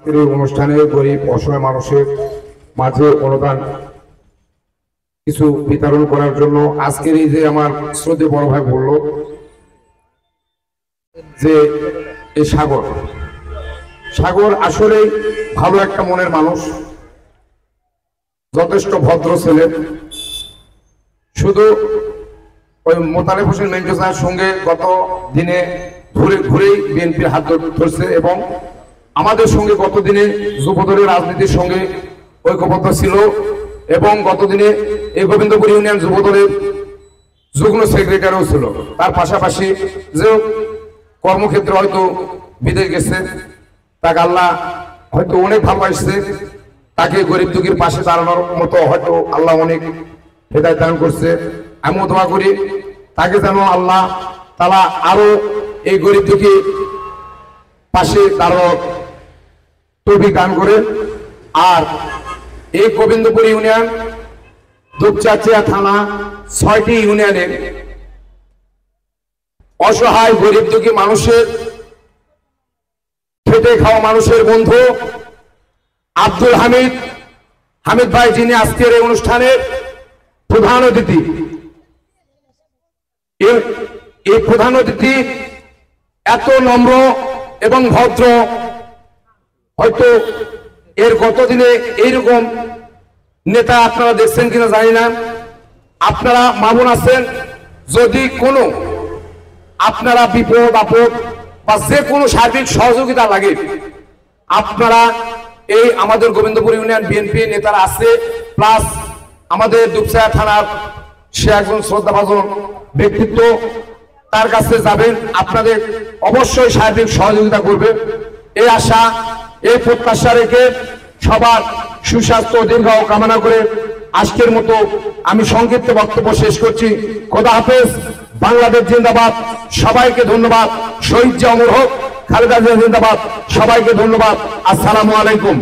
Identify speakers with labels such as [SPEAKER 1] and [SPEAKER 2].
[SPEAKER 1] এই অনুষ্ঠানে গরিব অসহায় মানুষের মাঝে অনুদান কিছু বিতরণ করার জন্য আজকের এই যে আমার শ্রদ্ধেয় বড় ভাই বলল যে এই সাগর আসলে ভালো একটা মনের মানুষ, যথেষ্ট ভদ্র ছেলে। শুধু ওই মোতালেব হোসেন মেন্টু স্যারের সঙ্গে গত দিনে ঘুরেই বিএনপির হাত ধরছে এবং আমাদের সঙ্গে গত দিনে যুবদলের রাজনীতির সঙ্গে ঐক্যবদ্ধ ছিল এবং গত দিনে এই গোবিন্দপুর ইউনিয়ন যুবদলের যুগ্ম সেক্রেটারিও ছিল। তার পাশাপাশি যে কর্মক্ষেত্রে হয়তো বিদেশ গেছে, তাকে আল্লাহ হয়তো অনেক ভালোবাসছে, তাকে গরিব দুঃখীর পাশে দাঁড়ানোর মতো হয়তো আল্লাহ অনেক হেদায়েত দান করছে। আমিও দোয়া করি তাকে যেন আল্লাহ তাআলা আরো এই গরিব দুঃখী পাশে দাঁড়ানোর তৌফিক দান করে। আর এই গোবিন্দপুর ইউনিয়ন দুপচাচিয়া থানা ৬টি ইউনিয়নের অসহায় গরিব দুঃখী মানুষের, খেটে খাওয়া মানুষের বন্ধু আব্দুল হামিদ ভাই, যিনি আজকের এই অনুষ্ঠানের প্রধান অতিথি। এই প্রধান অতিথি এত নম্র এবং ভদ্র, হয়তো এর গত দিনে এইরকম নেতা আপনারা দেখছেন কিনা জানি না। আপনারা মামুন আছেন, যদি কোনো আপনারা বিপদ আপদ বা যে কোনো সার্বিক সহযোগিতা লাগে, আপনারা এই আমাদের গোবিন্দপুর ইউনিয়ন বিএনপি নেতারা আছে, প্লাস আমাদের দুপচাচিয়া থানার সে একজন শ্রদ্ধাভাজন ব্যক্তিত্ব, তার কাছে যাবেন, আপনাদের অবশ্যই সার্বিক সহযোগিতা করবে। এই আশা, এই প্রত্যাশা রেখে সবার সুস্বাস্থ্য দীর্ঘায়ু কামনা করে আজকের মতো আমি সংক্ষিপ্ত বক্তব্য শেষ করছি। খোদা হাফেজ। বাংলাদেশ জিন্দাবাদ। সবাইকে ধন্যবাদ। শহীদ জিয়া অমর হোক। খালেদা জিয়া জিন্দাবাদ। সবাইকে ধন্যবাদ। আসসালামু আলাইকুম।